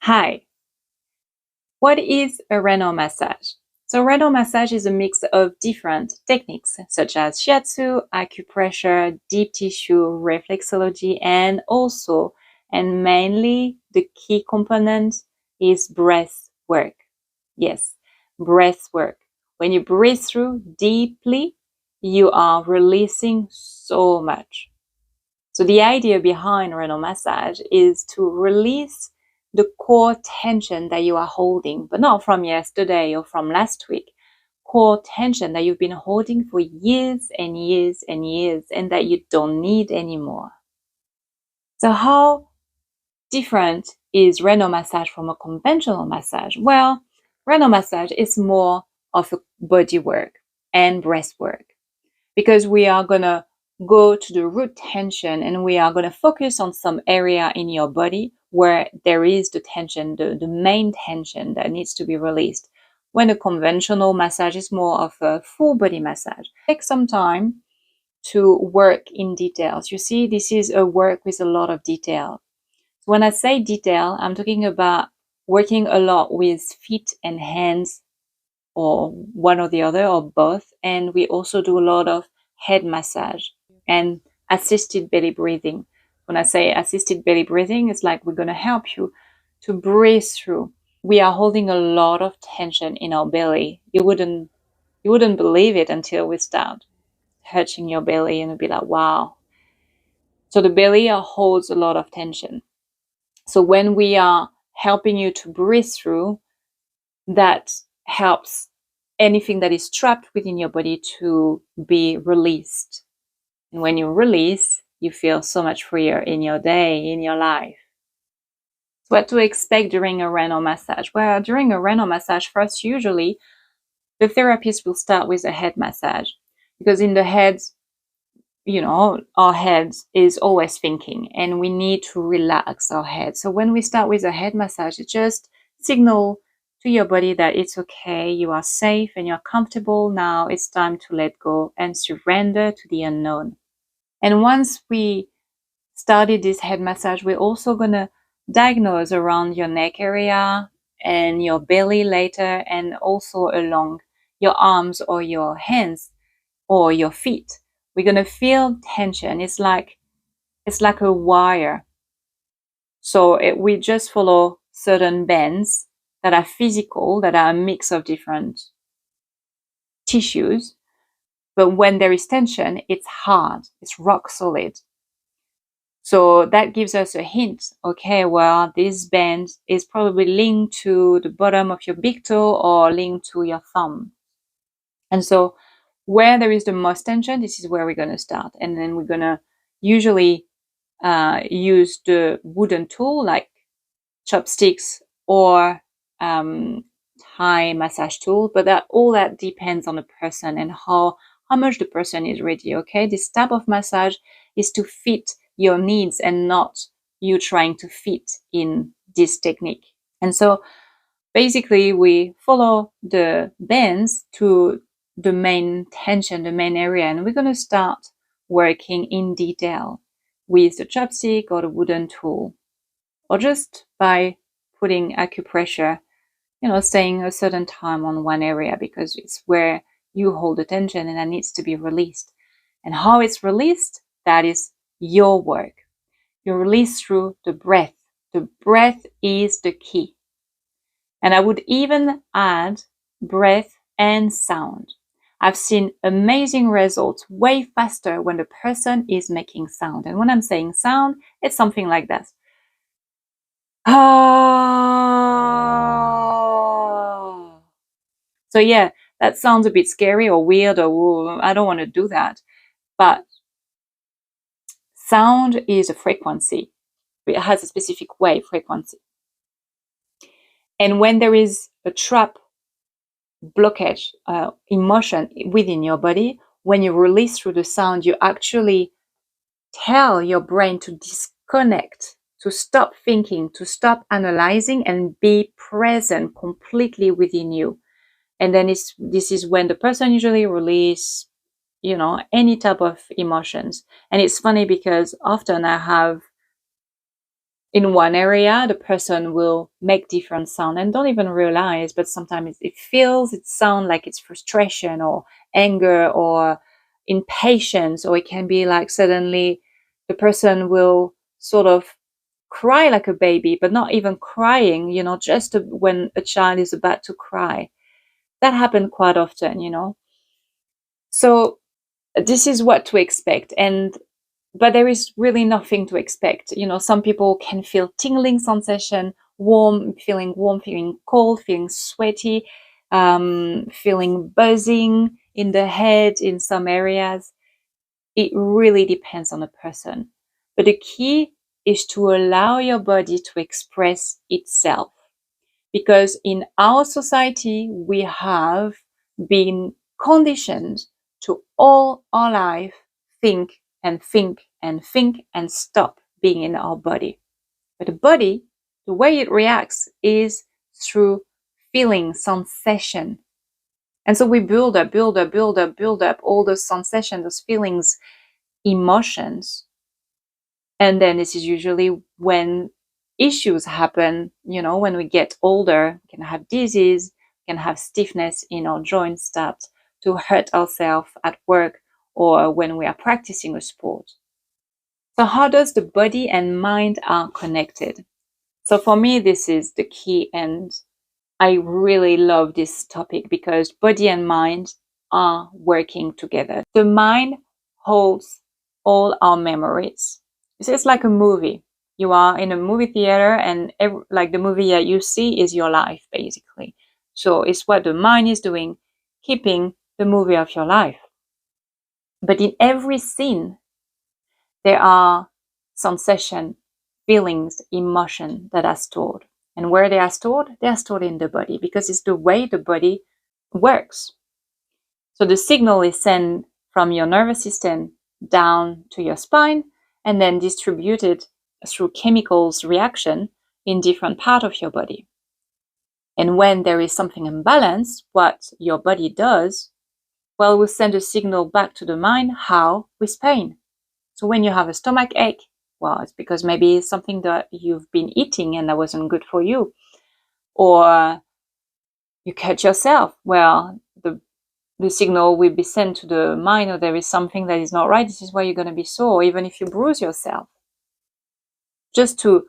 Hi, what is a Raynor massage? So Raynor massage is a mix of different techniques such as shiatsu, acupressure, deep tissue, reflexology, and also, and mainly the key component is breath work. Yes, breath work. When you breathe through deeply, you are releasing so much. So the idea behind Raynor massage is to release the core tension that you are holding, but not from yesterday or from last week. Core tension that you've been holding for years and years and years and that you don't need anymore. So how different is Raynor massage from a conventional massage? Well, Raynor massage is more of a body work and breath work because we are going to go to the root tension and we are going to focus on some area in your body where there is the tension, the main tension that needs to be released. When a conventional massage is more of a full body massage, take some time to work in details. You see, this is a work with a lot of detail. When I say detail, I'm talking about working a lot with feet and hands, or one or the other, or both. And we also do a lot of head massage and assisted belly breathing. When I say assisted belly breathing, it's like we're going to help you to breathe through. We are holding a lot of tension in our belly. You wouldn't believe it until we start touching your belly and you'll be like, wow. So the belly holds a lot of tension. So when we are helping you to breathe through, that helps anything that is trapped within your body to be released. And when you release, you feel so much freer in your day, in your life. So what to expect during a Raynor massage? Well, during a Raynor massage, first, usually the therapist will start with a head massage because in the head, our head is always thinking and we need to relax our head. So when we start with a head massage, it just signal to your body that it's okay, you are safe and you're comfortable. Now it's time to let go and surrender to the unknown. And once we started this head massage, we're also going to diagnose around your neck area and your belly later, and also along your arms or your hands or your feet. We're going to feel tension. It's like a wire. So we just follow certain bands that are physical, that are a mix of different tissues. But when there is tension, it's hard, it's rock solid. So that gives us a hint. Okay, well, this band is probably linked to the bottom of your big toe or linked to your thumb. And so where there is the most tension, this is where we're going to start. And then we're going to usually use the wooden tool like chopsticks or Thai massage tool, but all that depends on the person and how much the person is ready. Okay, this type of massage is to fit your needs and not you trying to fit in this technique. And so basically we follow the bands to the main tension, the main area, and we're going to start working in detail with the chopstick or the wooden tool, or just by putting acupressure, staying a certain time on one area because it's where you hold the tension and that needs to be released. And how it's released, that is your work. You release through the breath. The breath is the key. And I would even add breath and sound. I've seen amazing results way faster when the person is making sound. And when I'm saying sound, it's something like this. Ah. So yeah, that sounds a bit scary or weird or I don't want to do that. But sound is a frequency. It has a specific wave frequency. And when there is a trap, blockage, emotion within your body, when you release through the sound, you actually tell your brain to disconnect, to stop thinking, to stop analyzing and be present completely within you. And then this is when the person usually release, any type of emotions. And it's funny because often I have in one area, the person will make different sound and don't even realize, but sometimes it feels, it sounds like it's frustration or anger or impatience, or it can be like suddenly the person will sort of cry like a baby, but not even crying, just when a child is about to cry. That happened quite often. So this is what to expect. But there is really nothing to expect. Some people can feel tingling sensation, feeling warm, feeling cold, feeling sweaty, feeling buzzing in the head in some areas. It really depends on the person. But the key is to allow your body to express itself. Because in our society, we have been conditioned to all our life think and think and think and stop being in our body. But the body, the way it reacts is through feeling, sensation. And so we build up all those sensations, those feelings, emotions. And then this is usually when issues happen, when we get older, we can have disease, we can have stiffness in our joints, start to hurt ourselves at work or when we are practicing a sport. So how does the body and mind are connected? So for me, this is the key, and I really love this topic because body and mind are working together. The mind holds all our memories. It's like a movie. You are in a movie theater, and like the movie that you see is your life, basically. So it's what the mind is doing, keeping the movie of your life. But in every scene, there are sensation, feelings, emotion that are stored. And where they are stored in the body because it's the way the body works. So the signal is sent from your nervous system down to your spine and then distributed through chemicals reaction in different parts of your body. And when there is something imbalanced, what your body does, well, will send a signal back to the mind. How? With pain. So when you have a stomach ache, well, it's because maybe it's something that you've been eating and that wasn't good for you. Or you cut yourself. Well, the signal will be sent to the mind, or there is something that is not right. This is why you're going to be sore, even if you bruise yourself. Just to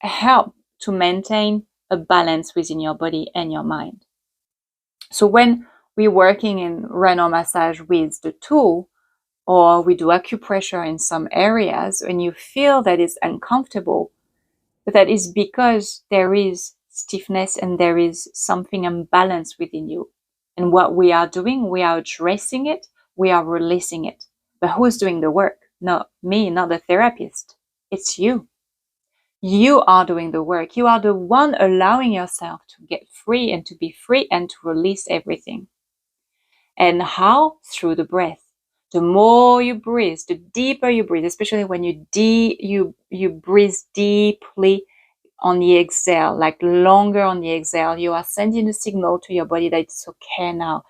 help to maintain a balance within your body and your mind. So when we're working in Raynor Massage with the tool, or we do acupressure in some areas, and you feel that it's uncomfortable, but that is because there is stiffness and there is something unbalanced within you. And what we are doing, we are addressing it, we are releasing it. But who's doing the work? Not me, not the therapist. It's you. You are doing the work. You are the one allowing yourself to get free and to be free and to release everything. And how? Through the breath. The more you breathe, the deeper you breathe, especially when you breathe deeply on the exhale, like longer on the exhale, you are sending a signal to your body that it's okay now.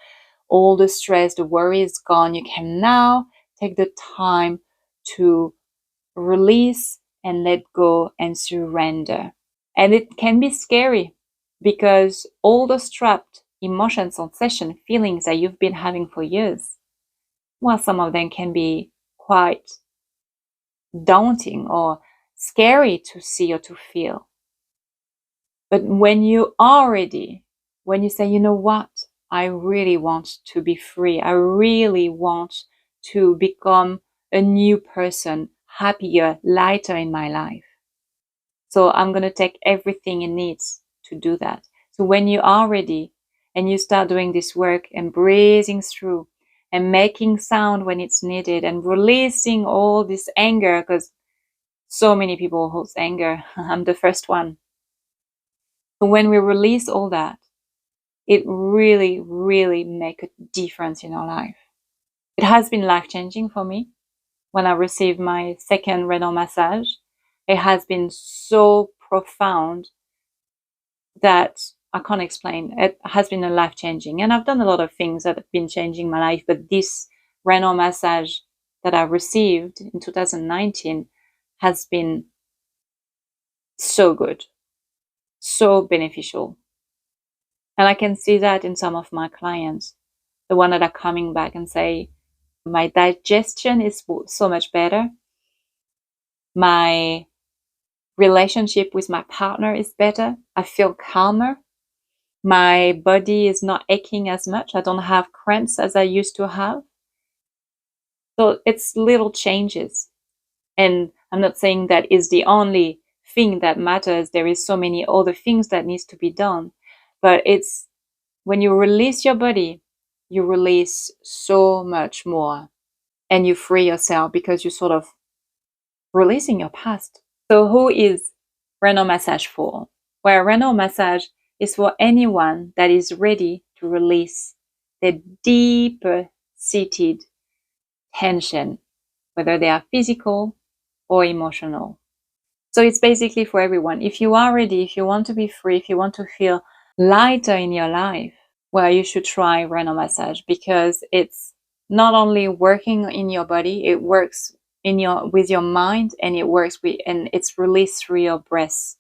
All the stress, the worry is gone. You can now take the time to release and let go and surrender. And it can be scary because all those trapped emotions, sensation, feelings that you've been having for years, well, some of them can be quite daunting or scary to see or to feel. But when you are ready, when you say, you know what, I really want to be free. I really want to become a new person, happier, lighter in my life. So I'm going to take everything it needs to do that. So when you are ready and you start doing this work and breathing through and making sound when it's needed and releasing all this anger, because so many people hold anger. I'm the first one. So when we release all that, it really, really makes a difference in our life. It has been life-changing for me when I received my second Raynor massage. It has been so profound that I can't explain. It has been a life-changing. And I've done a lot of things that have been changing my life, but this Raynor massage that I received in 2019 has been so good, so beneficial. And I can see that in some of my clients, the one that are coming back and say, my digestion is so much better. My relationship with my partner is better. I feel calmer. My body is not aching as much. I don't have cramps as I used to have. So it's little changes. And I'm not saying that is the only thing that matters. There is so many other things that needs to be done. But it's when you release your body, you release so much more and you free yourself because you're sort of releasing your past. So who is Raynor Massage for? Well, Raynor Massage is for anyone that is ready to release the deeper seated tension, whether they are physical or emotional. So it's basically for everyone. If you are ready, if you want to be free, if you want to feel lighter in your life, well, you should try Raynor Massage because it's not only working in your body, it works with your mind, and it's released through your breath.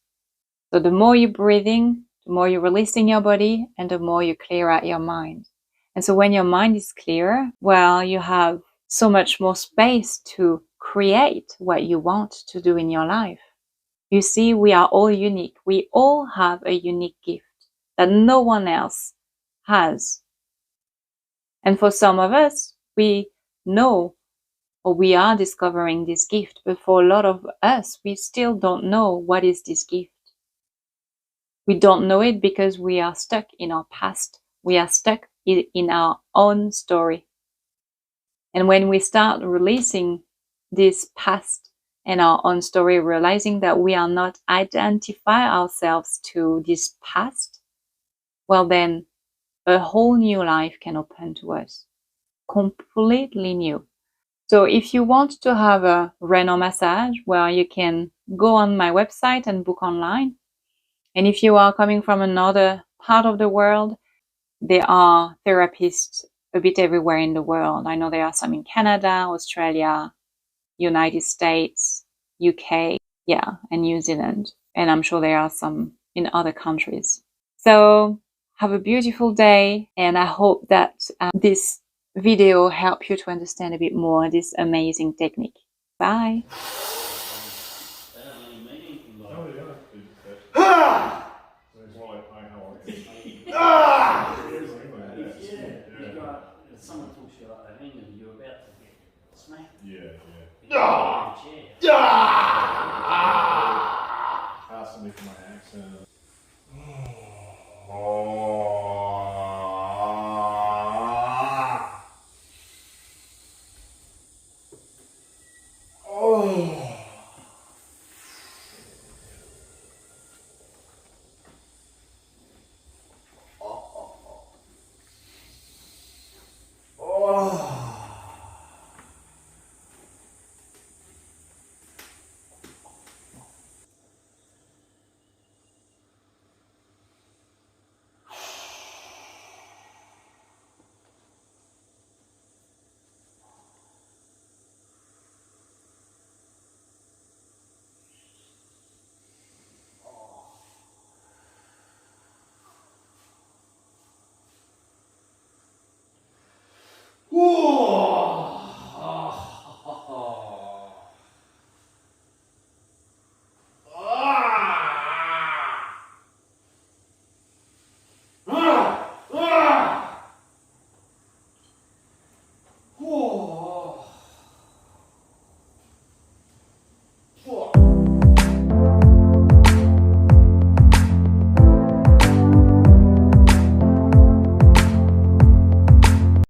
So the more you're breathing, the more you're releasing your body, and the more you clear out your mind. And so when your mind is clear, well, you have so much more space to create what you want to do in your life. You see, we are all unique. We all have a unique gift that no one else has. And for some of us, we know or we are discovering this gift, but for a lot of us, we still don't know what is this gift. We don't know it because we are stuck in our past. We are stuck in our own story. And when we start releasing this past and our own story, realizing that we are not identify ourselves to this past, well then a whole new life can open to us. Completely new. So if you want to have a Raynor Massage, well, you can go on my website and book online. And if you are coming from another part of the world, there are therapists a bit everywhere in the world. I know there are some in Canada, Australia, United States, UK, yeah, and New Zealand. And I'm sure there are some in other countries. So have a beautiful day, and I hope that this video helped you to understand a bit more this amazing technique. Bye. Someone talks to you like that England, you're about to get smacked. Yeah, Yeah. Passing me for my accent. Oh.